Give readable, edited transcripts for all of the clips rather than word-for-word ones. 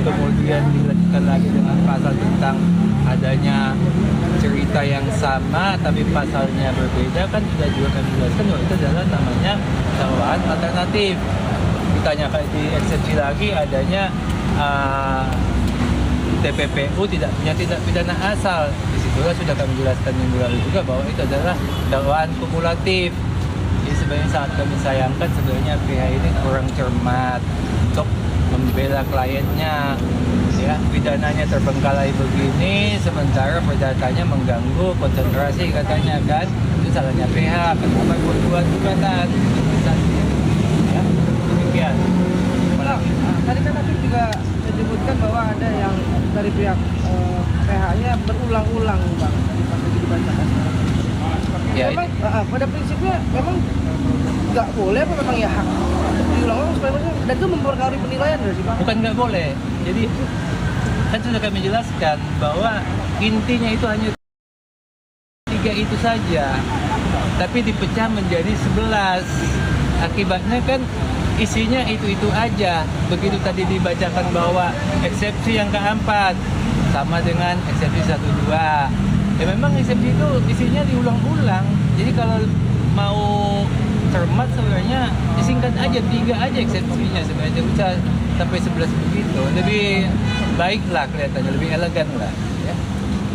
kemudian dilanjutkan lagi dengan pasal tentang adanya cerita yang sama tapi pasalnya berbeda, kan sudah juga kami jelaskan bahwa itu adalah namanya dakwaan alternatif. Ditanyakan di eksepsi lagi adanya TPPU tidak punya tindak pidana asal. Disitulah sudah kami jelaskan minggu lalu juga bahwa itu adalah dakwaan kumulatif. Jadi sebenarnya sangat kami sayangkan sebenarnya pihak ini kurang cermat untuk membela kliennya. Ya, pidananya terbengkalai begini, sementara perdatanya mengganggu konsentrasi katanya kan. Itu salahnya pihak, kenapa buat gugatan? Ya, demikian. Tadi kan Habib juga menyebutkan bahwa ada yang dari pihak PH-nya berulang-ulang bang pas lagi dibacakan. Ya, memang pada prinsipnya memang nggak boleh apa memang ya hak diulang-ulang supaya dan itu mempengaruhi penilaian nggak sih bang? bukan nggak boleh. Jadi kan sudah kami jelaskan bahwa intinya itu hanya 3 itu saja, tapi dipecah menjadi 11. Akibatnya kan isinya itu aja. Begitu tadi dibacakan bahwa eksepsi yang keempat sama dengan eksepsi 1, 2. Ya memang eksepsi itu isinya diulang-ulang. Jadi kalau mau cermat sebenarnya disingkat aja, 3 aja eksepsinya sebenarnya. Tidak usah sampai 11 begitu. Lebih baik lah kelihatannya, lebih elegan lah. Ya.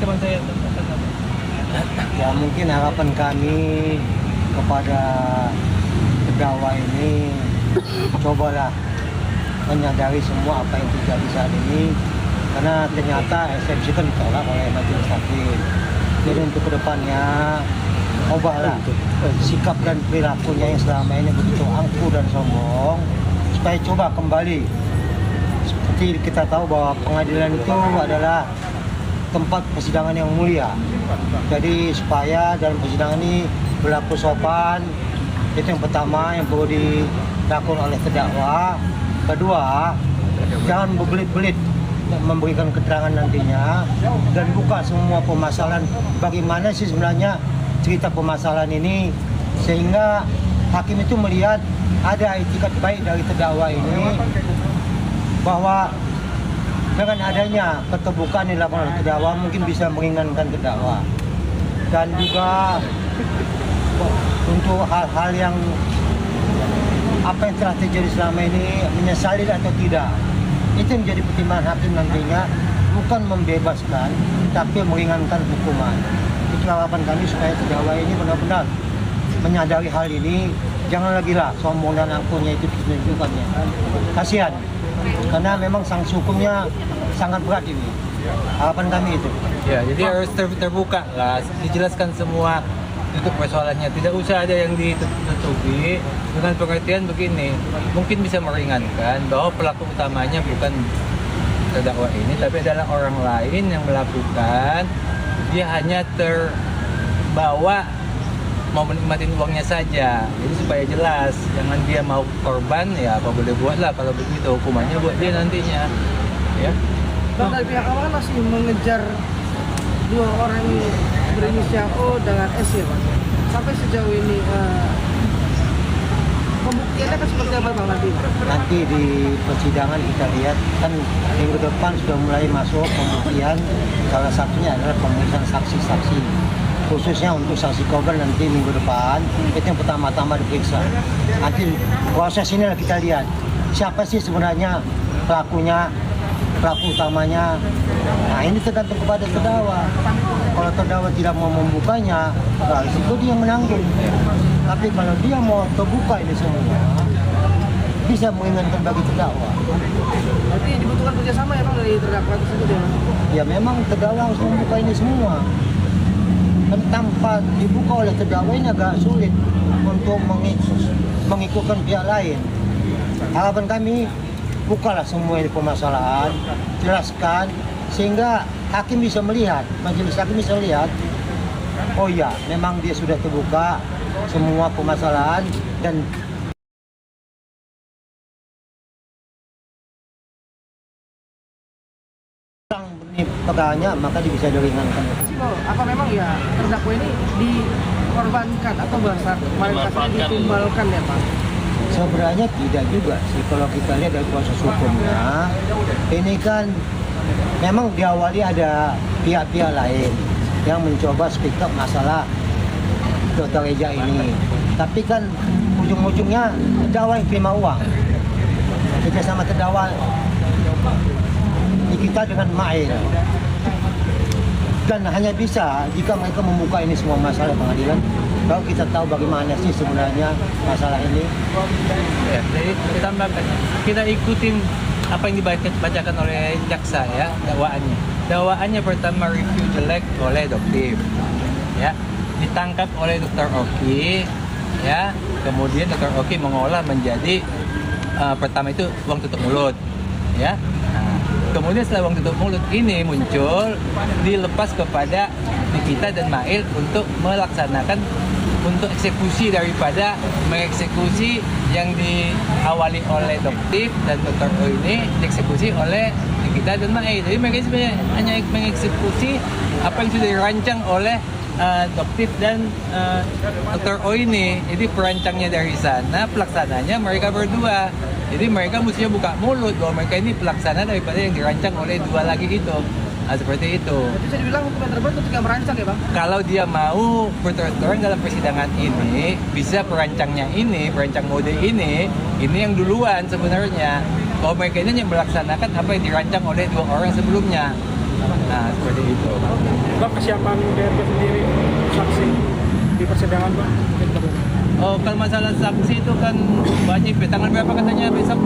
Coba saya tambahkan apa? Ya mungkin harapan kami kepada terdakwa ini, cobalah menyadari semua apa yang terjadi saat ini, karena ternyata eksepsi kan ditolak oleh majelis hakim. Jadi untuk kedepannya ubahlah sikap dan perilakunya yang selama ini begitu angkuh dan sombong, supaya coba kembali. Seperti kita tahu bahwa pengadilan itu adalah tempat persidangan yang mulia. Jadi supaya dalam persidangan ini berlaku sopan, itu yang pertama yang perlu dilakukan oleh terdakwa. Kedua, jangan berbelit-belit memberikan keterangan nantinya dan buka semua permasalahan bagaimana sih sebenarnya cerita permasalahan ini, sehingga hakim itu melihat ada etikat baik dari terdakwa ini, bahwa dengan adanya keterbukaan yang dilakukan oleh terdakwa mungkin bisa meringankan terdakwa. Dan juga untuk hal-hal yang apa yang telah terjadi selama ini, menyesali atau tidak, itu menjadi pertimbangan hakim nantinya, bukan membebaskan tapi meringankan hukuman. Itu harapan kami supaya terdakwa ini benar-benar menyadari hal ini, jangan lagi lah sombong dan angkuhnya itu ditunjukkannya. Kasihan, karena memang sanksi hukumnya sangat berat ini. Harapan kami itu. Ya, jadi harus terbuka lah, dijelaskan semua untuk persoalannya. Tidak usah ada yang ditutupi dengan pengertian begini. Mungkin bisa meringankan bahwa pelaku utamanya bukan terdakwa ini, tapi adalah orang lain yang melakukan. Dia hanya terbawa mau menikmati uangnya saja. Jadi supaya jelas, jangan dia mau korban, ya apa boleh buat lah kalau begitu, hukumannya buat dia nantinya. Ya. Bang, dari pihak awal kan masih mengejar 2 orang berinisial O dengan S ya bang. Sampai sejauh ini pembuktiannya kan seperti apa bang nanti? Nanti di persidangan kita lihat, kan minggu depan sudah mulai masuk pembuktian. Salah satunya adalah pemeriksaan saksi-saksi, khususnya untuk saksi korban nanti minggu depan. Itu yang pertama-tama diperiksa. Nanti proses ini kita lihat siapa sih sebenarnya pelakunya, pelaku utamanya. Nah ini tergantung kepada terdakwa. Kalau terdakwa tidak mau membukanya, nah itu dia menanggung. Tapi kalau dia mau terbuka ini semua, bisa meringankan bagi terdakwa. Berarti dibutuhkan kerjasama ya bang dari terdakwa tersebut ya? Ya memang terdakwa harus membuka ini semua. Kan tanpa dibuka oleh terdakwa ini agak sulit untuk mengikutkan pihak lain. Harapan kami, bukalah semua ini permasalahan, jelaskan, sehingga hakim bisa melihat, majelis hakim bisa melihat, oh ya memang dia sudah terbuka semua permasalahan dan pegangannya, maka dia bisa diringankan. Apa memang ya terdakwa ini dikorbankan atau bahasa kemarin kasarnya ditumbalkan ya Pak? Sebenarnya tidak juga sih, kalau kita lihat dari proses hukumnya, Ini kan memang diawali ada pihak-pihak lain yang mencoba speak up masalah Dr. Reja ini. Tapi kan ujung-ujungnya terdakwa yang terima uang. Kita sama terdakwa kita dengan Mail. Dan hanya bisa jika mereka membuka ini semua masalah pengadilan, kalau kita tahu bagaimana sih sebenarnya masalah ini. Ya, jadi tambahkan, kita ikutin apa yang dibacakan oleh jaksa ya, dakwaannya. Dakwaannya pertama review jelek oleh Doktif, ya, ditangkap oleh Dr. Oki, ya, kemudian Dr. Oki mengolah menjadi pertama itu uang tutup mulut, ya. Nah, kemudian setelah uang tutup mulut ini muncul, dilepas kepada Nikita dan Mail untuk melaksanakan untuk eksekusi daripada mengeksekusi yang diawali oleh Doktif dan Dr. O ini dieksekusi oleh Nikita dan Mail. Jadi mereka sebenarnya hanya mengeksekusi apa yang sudah dirancang oleh Doktif dan Dr. O ini. Jadi perancangnya dari sana, pelaksananya mereka berdua. Jadi mereka mestinya buka mulut bahwa mereka ini pelaksana daripada yang dirancang oleh dua lagi itu. Nah, seperti itu. Jadi bisa dibilang hukum yang terbaik ketika merancang ya bang? Kalau dia mau berterus-terang dalam persidangan ini, bisa perancangnya ini, perancang mode ini yang duluan sebenarnya. Kalau mereka ini yang melaksanakan apa yang dirancang oleh dua orang sebelumnya. Nah, seperti itu. Bang, kesiapan DRP sendiri saksi di persidangan bang? Oh, kalau masalah saksi itu kan wajib ya. Tanggal berapa katanya besok?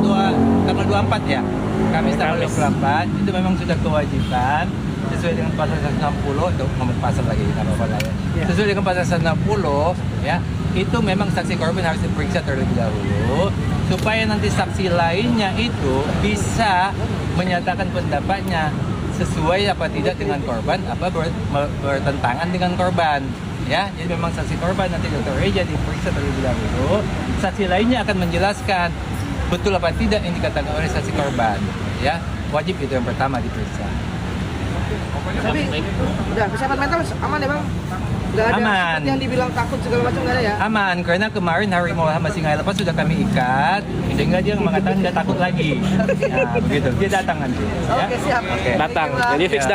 Tanggal 24 ya? Kamis tanggal 24. Itu memang sudah kewajiban sesuai dengan pasal 160 itu nomor pasal lagi nggak apa-apa lah ya. Sesuai dengan pasal 160 ya, itu memang saksi korban harus diperiksa terlebih dahulu supaya nanti saksi lainnya itu bisa menyatakan pendapatnya sesuai apa tidak dengan korban, apa bertentangan dengan korban. Ya, jadi memang saksi korban nanti Dr. Reja diperiksa terlebih dahulu. Saksi lainnya akan menjelaskan betul apa tidak yang dikatakan oleh saksi korban. Ya, wajib itu yang pertama diperiksa. Tapi udah kesehatan mental aman ya bang? Nggak ada Aman. seperti yang dibilang takut segala macam nggak ada ya? Aman, karena kemarin Harimau Muhammad Singai lepas sudah kami ikat, sehingga dia mengatakan tidak takut lagi. Nah, begitu. Dia datang nanti. Ya? Oke siap. Oke. Datang, Thank you, Bang. jadi fix Ya.